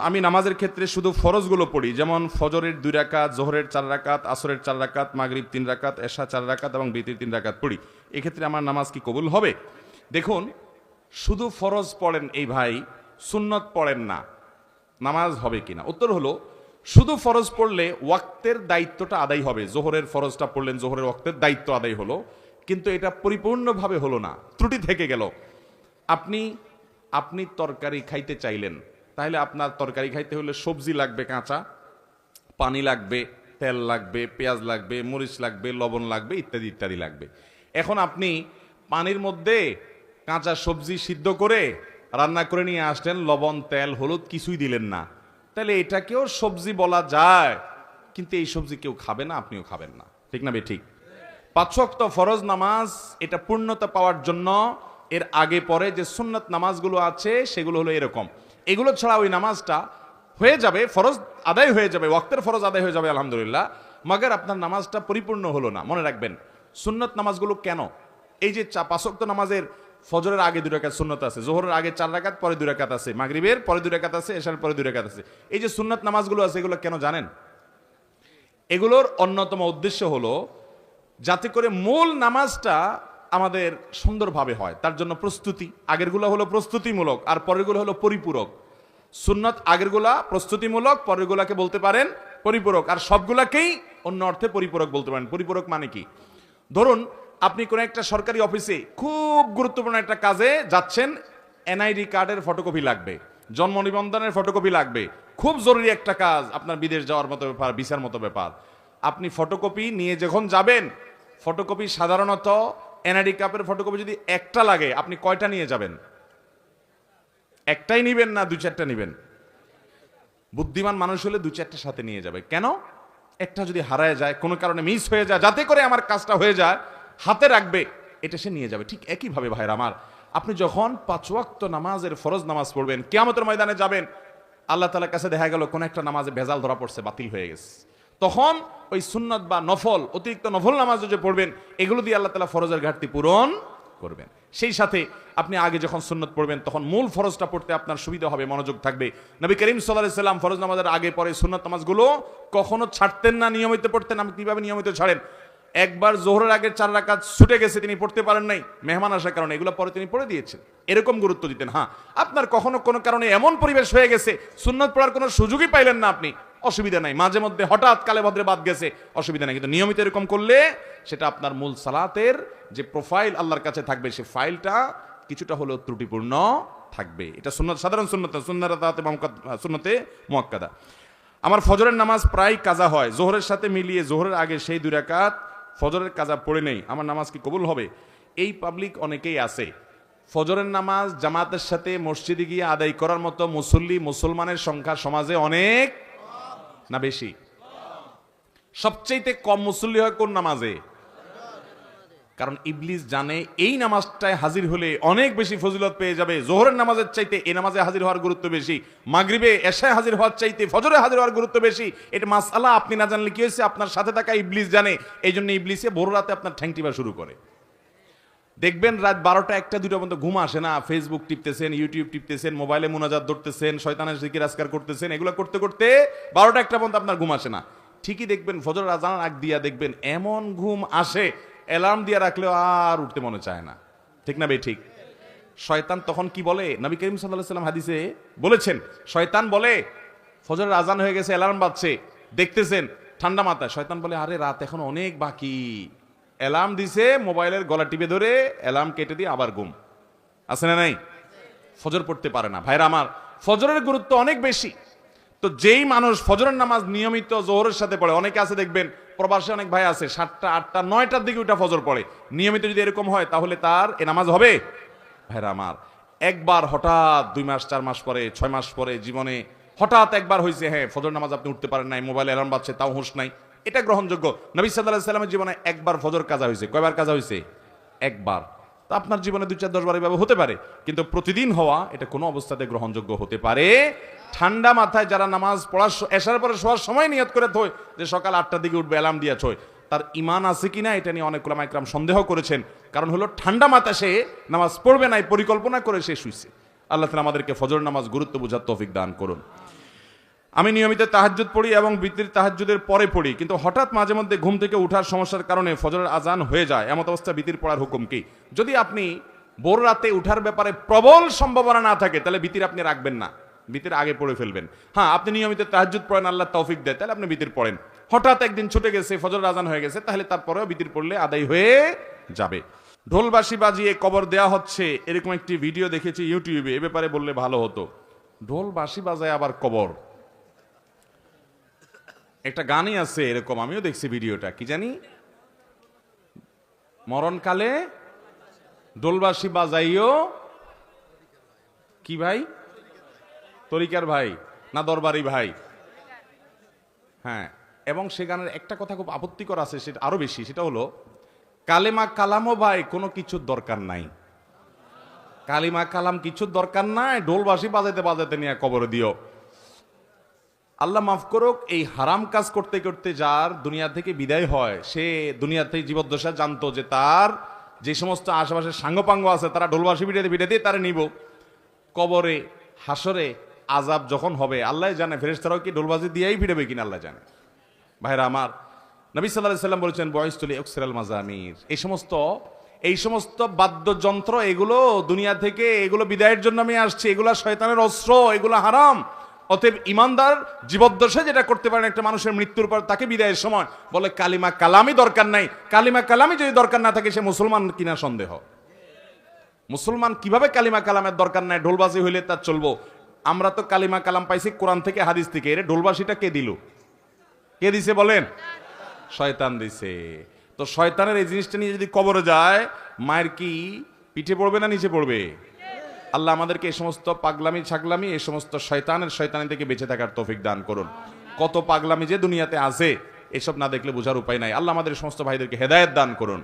আমি নামাজের ক্ষেত্রে শুধু ফরজগুলো পড়ি, যেমন ফজরের 2 রাকাত, জোহরের 4 রাকাত, আসরের 4 রাকাত, মাগরিব 3 রাকাত, এশা 4 রাকাত এবং বিতির 3 রাকাত পড়ি। এক্ষেত্রে আমার নামাজ কি কবুল হবে? দেখুন, শুধু ফরজ পড়েন এই ভাই, সুন্নত পড়েন না, নামাজ হবে কিনা? উত্তর হলো, শুধু ফরজ পড়লে ওয়াক্তের দায়িত্বটা আদায় হবে। জোহরের ফরজটা পড়লেন, জোহরের ওয়াক্তের দায়িত্ব আদায় হলো, কিন্তু এটা পরিপূর্ণভাবে হলো না, ত্রুটি থেকে গেল। আপনি তরকারি খাইতে চাইলেন, তাহলে আপনার তরকারি খাইতে হলে সবজি লাগবে কাঁচা, পানি লাগবে, তেল লাগবে, পেঁয়াজ লাগবে, মরিচ লাগবে, লবণ লাগবে, ইত্যাদি ইত্যাদি লাগবে। এখন আপনি পানির মধ্যে কাঁচা সবজি সিদ্ধ করে রান্না করে নিয়ে আসলেন, লবণ, তেল, হলুদ কিছুই দিলেন না, তাহলে এটাকেও সবজি বলা যায়, কিন্তু এই সবজি কেউ খাবে না, আপনিও খাবেন না। ঠিক না ঠিক? 5 ওয়াক্ত ফরজ নামাজ এটা পূর্ণতা পাওয়ার জন্য এর আগে পরে যে সুন্নত নামাজগুলো আছে সেগুলো হলো এরকম। এগুলো ছাড়া ওই নামাজটা হয়ে যাবে, ফরজ আদায় হয়ে যাবে, ওয়াক্তের ফরজ আদায় হয়ে যাবে আলহামদুলিল্লাহ, মাগার আপনার নামাজটা পরিপূর্ণ হলো না। মনে রাখবেন, সুন্নত নামাজগুলো কেন, এই যে 5 ওয়াক্ত নামাজের ফজরের আগে 2 রাকাত সুন্নত আছে, জোহরের আগে 4 রাকাত, পরে 2 রাকাত আছে, মাগরিবের পরে 2 রাকাত আছে, এশার পরে 2 রাকাত আছে। এই যে সুন্নত নামাজগুলো আছে, এগুলো কেন জানেন? এগুলোর অন্যতম উদ্দেশ্য হলো যাতে করে মূল নামাজটা আমাদের সুন্দরভাবে হয়, তার জন্য প্রস্তুতি। আগেরগুলো হলো প্রস্তুতিমূলক, আর পরেরগুলো হলো পরিপূরক। সুন্নত আগেরগুলা প্রস্তুতিমূলক, পরেরগুলাকে বলতে পারেন পরিপূরক, আর সবগুলাকেই অন্য অর্থে পরিপূরক বলতে পারেন। পরিপূরক মানে কি? ধরুন, আপনি কোনো একটা সরকারি অফিসে খুব গুরুত্বপূর্ণ একটা কাজে যাচ্ছেন, এনআইডি কার্ডের ফটোকপি লাগবে, জন্ম নিবন্ধনের ফটোকপি লাগবে, খুব জরুরি একটা কাজ, আপনার বিদেশ যাওয়ার মতো ব্যাপার, ভিসার মতো ব্যাপার। আপনি ফটোকপি নিয়ে যখন যাবেন, ফটোকপি সাধারণত এনআইডি কার্ডের ফটোকপি যদি একটা লাগে, আপনি কয়টা নিয়ে যাবেন? একটাই নিবেন না 2-4টা নিবেন? বুদ্ধিমান মানুষ হলে 2-4টা সাথে নিয়ে যাবে। কেন? একটা যদি হারায় যায়, কোনো কারণে মিস হয়ে যায়, যাতে করে আমার কাজটা হয়ে যায়, হাতে রাখবে, এটা সে নিয়ে যাবে। ঠিক একইভাবে ভাইরা আমার, আপনি যখন 5 ওয়াক্ত নামাজের ফরজ নামাজ পড়বেন, কিয়ামতের ময়দানে যাবেন, আল্লাহ তাআলার কাছে দেখা গেল কোন একটা নামাজে ভেজাল ধরা পড়ছে, বাতিল হয়ে গেছে, তখন ওই সুন্নত বা নফল, অতিরিক্ত নফল নামাজ যে পড়বেন, এগুলো দিয়ে আল্লাহ তাআলা ফরজের ঘাটতি পূরণ করবেন। সেই সাথে আপনি আগে যখন সুন্নত পড়বেন, তখন মূল ফরজটা পড়তে আপনার সুবিধা হবে, মনোযোগ থাকবে। নবী করিম সাল্লাল্লাহু আলাইহি সাল্লাম ফরজ নামাজের আগে পরে সুন্নত নামাজগুলো কখনো ছাড়তেন না, নিয়মিত পড়তেন। আপনি কিভাবে নিয়মিত ছাড়েন? একবার জোহরের আগের 4 রাকাত ছুটে গেছে, তিনি পড়তে পারেন নাই মেহমান আসার কারণে, এগুলো পরে তিনি পড়ে দিয়েছেন, এরকম গুরুত্ব দিতেন। হ্যাঁ, আপনার কখনো কোনো কারণে এমন পরিবেশ হয়ে গেছে, সুন্নত পড়ার কোনো সুযোগই পাইলেন না আপনি, অসুবিধা নাই, মাঝে মধ্যে হঠাৎ কালে ভদ্রে বাদ গেছে, অসুবিধা নাই, কিন্তু নিয়মিত এরকম করলে সেটা আপনার মূল সালাতের যে প্রোফাইল আল্লাহর কাছে থাকবে, সেই ফাইলটা কিছুটা হলেও ত্রুটিপূর্ণ থাকবে। এটা সুন্নত, সাধারণ সুন্নত, সুন্নতে মুআক্কাদা। আমার ফজরের নামাজ প্রায় কাজা হয়, জোহরের সাথে মিলিয়ে জোহরের আগে সেই 2 রাকাত ফজরের কাজা পড়ে নেই, আমার নামাজ কি কবুল হবে? এই পাবলিক অনেকেই আছে, ফজরের নামাজ জামাতের সাথে মসজিদে গিয়ে আদায় করার মতো মুসল্লি, মুসলমানের সংখ্যা সমাজে অনেক না বেশি? সবচেয়ে কম মুসল্লি হয় কোন নামাজে? কারণ ইবলিস জানে এই নামাজটায় হাজির হলে অনেক বেশি ফজিলত পেয়ে যাবে, জোহরের নামাজের চাইতে এই নামাজে হাজির হওয়ার গুরুত্ব বেশি, মাগরিবে এশায় হাজির হওয়ার চাইতে ফজরে হাজির হওয়ার গুরুত্ব বেশি। এটা মাসআলা আপনি না জানলে কি হয়েছে, আপনার সাথে থাকা ইবলিস জানে, এই জন্য ইবলিসে ভোর রাতে আপনার ঠ্যাং টিপা শুরু করে। দেখবেন রাত 12টা 1টা 2টা পর্যন্ত ঘুম আসে না, ফেসবুক টিপতেছেন, ইউটিউব টিপতেছেন, মোবাইলে মুনাজাত ধরতেছেন, শয়তানের জিকির আজকার করতেছেন, এগুলো করতে করতে 12টা 1টা পর্যন্ত আপনার ঘুম আসে না। ঠিকই দেখবেন ফজরের আজান আগ দিয়া দেখবেন এমন ঘুম আসে, অ্যালার্ম দিয়ে রাখলেও আর উঠতে মনে চায় না। ঠিক না বে ঠিক? শয়তান তখন কি বলে? নবী করিম সাল্লাল্লাহু আলাইহি সাল্লাম হাদিসে বলেছেন, শয়তান বলে ফজরের আজান হয়ে গেছে, অ্যালার্ম বাজছে, দেখতেছেন ঠান্ডা মাথায়, শয়তান বলে আরে রাত এখন অনেক বাকি, অ্যালার্ম দিছে, মোবাইলের গলা টিপে ধরে অ্যালার্ম কেটে দিয়ে আবার ঘুম। আছে না নাই? ফজর পড়তে পারে না। ভাইরা আমার, ফজরের গুরুত্ব অনেক বেশি। তো যেই মানুষ ফজরের নামাজ নিয়মিত জোহরের সাথে পড়ে, অনেকে আছে দেখবেন প্রবাসে অনেক ভাই আছে 7টা 8টা 9টার দিকে ওটা ফজর পড়ে, নিয়মিত যদি এরকম হয় তাহলে তার এ নামাজ হবে? ভাইরা আমার, একবার হঠাৎ 2 মাস 4 মাস পরে 6 মাস পরে জীবনে হঠাৎ একবার হয়েছে, হ্যাঁ ফজর নামাজ আপনি উঠতে পারেন নাই, মোবাইল অ্যালার্ম বাজছে, তাও হুঁশ নাই, এটা গ্রহণযোগ্য। নবী সাল্লাল্লাহু আলাইহি সাল্লামের জীবনে একবার ফজর কাজা হয়েছে। কয়বার কাজা হয়েছে? একবার। তো আপনার জীবনে 2-4-10 বার এভাবে হতে পারে, কিন্তু প্রতিদিন হওয়া এটা কোনো অবস্থাতে গ্রহণযোগ্য হতে পারে। ঠান্ডা মাথায় যারা নামাজ পড়ার এশার পরে শোয়ার সময় নিয়ত করে থয় যে সকাল 8টার দিকে উঠবে, অ্যালার্ম দিয়ে ছয়, তার ঈমান আছে কিনা এটা নিয়ে অনেক উলামা ইকরাম সন্দেহ করেছেন। কারণ হলো ঠান্ডা মাথায় সে নামাজ পড়বে না, পরিকল্পনা করে সে শুইছে। আল্লাহ তাআলা আমাদেরকে ফজর নামাজ গুরুত্ব বুঝার তৌফিক দান করুন। আমি নিয়মিত তাহাজ্জুদ পড়ি এবং বিতির তাহাজ্জুদের পরে পড়ি, কিন্তু হঠাৎ মাঝে মধ্যে ঘুম থেকে ওঠার সমস্যার কারণে ফজরের আজান হয়ে যায়। এমত অবস্থা বিতির পড়ার হুকুম কি? যদি আপনি ভোর রাতে উঠার ব্যাপারে প্রবল সম্ভাবনা না থাকে তাহলে বিতির আপনি রাখবেন না, বিতির আগে পড়ে ফেলবেন। হ্যাঁ, আপনি নিয়মিত তাহাজ্জুদ পড়েন, আল্লাহ তৌফিক দেয়, তাহলে আপনি বিতির পড়েন। হঠাৎ একদিন ছুটে গেছে, ফজরের আজান হয়ে গেছে, তাহলে তারপরেও বিতির পড়লে আদায় হয়ে যাবে। ঢোলবাঁশি বাজিয়ে কবর দেয়া হচ্ছে, এরকম একটি ভিডিও দেখেছি ইউটিউবে, এ ব্যাপারে বললে ভালো হতো। ঢোল বাঁশি বাজায় আবার কবর, একটা গানই আছে এরকম, আমিও দেখছি ভিডিওটা, কি জানি, মরণকালে ঢোলবাঁশি বাজাইও কি ভাই, তরিকার ভাই না দরবারি ভাই? হ্যাঁ, এবং সে গানের একটা কথা খুব আপত্তিকর আছে, সেটা আরো বেশি, সেটা হলো কালেমা কালামও ভাই কোনো কিছুর দরকার নাই, কালিমা কালাম কিছুর দরকার নাই, ঢোলবাঁশি বাজাইতে বাজাইতে নিয়ে কবরে দিও। আল্লাহ মাফ করুক, এই হারাম কাজ করতে করতে যার দুনিয়া থেকে বিদায় হয়, সে দুনিয়াতে জীবদ্দশা জানতো যে তার যে সমস্ত আশেপাশে সাঙ্গপাঙ্গ আছে তারা ঢোলবাঁশি পিটাতে পিটাতে তারা নিব কবরে, হাসরে আজাব যখন হবে আল্লাহ জানে, ফেরেশতারাও কি ঢোলবাঁশি দিয়েই ফিরবে কিনা আল্লাহ জানে। ভাইরা আমার, নবী সাল্লাল্লাহু আলাইহি ওয়াসাল্লাম বলেছেন বয়স্তুলি ইকসিরাল মাজামির, এই সমস্ত বাদ্যযন্ত্র এগুলো দুনিয়া থেকে এগুলো বিদায়ের জন্য আমি আসছি, এগুলো শয়তানের অস্ত্র, এগুলো হারাম। অতএব ইমানদার জীবদ্দশায় যেটা করতে পারেন একটা মানুষের মৃত্যুর পর তাকে বিদায়ের সময় বলে কালিমা কালামই দরকার নাই। কালিমা কালামই যদি দরকার না থাকে সে মুসলমান কিনা সন্দেহ। মুসলমান কিভাবে কালিমা কালামের দরকার নাই, ঢোলবাজি হইলে তার চলবো? আমরা তো কালিমা কালাম পাইছি কোরআন থেকে, হাদিস থেকে। এর ঢোলবাসিটা কে দিল? কে দিছে বলেন? শয়তান দিছে। তো শয়তানের এই জিনিসটা নিয়ে যদি কবরে যায়, মায়ের কি পিঠে পড়বে না নিচে পড়বে? আল্লাহ আমাদেরকে এই সমস্ত পাগলামি ছাগলামি, এই সমস্ত শয়তানি থেকে বেঁচে থাকার তৌফিক দান করুন। কত পাগলামি যে দুনিয়াতে আছে, এসব না দেখলে বোঝার উপায় নাই। আল্লাহ আমাদের সমস্ত ভাইদেরকে হেদায়েত দান করুন।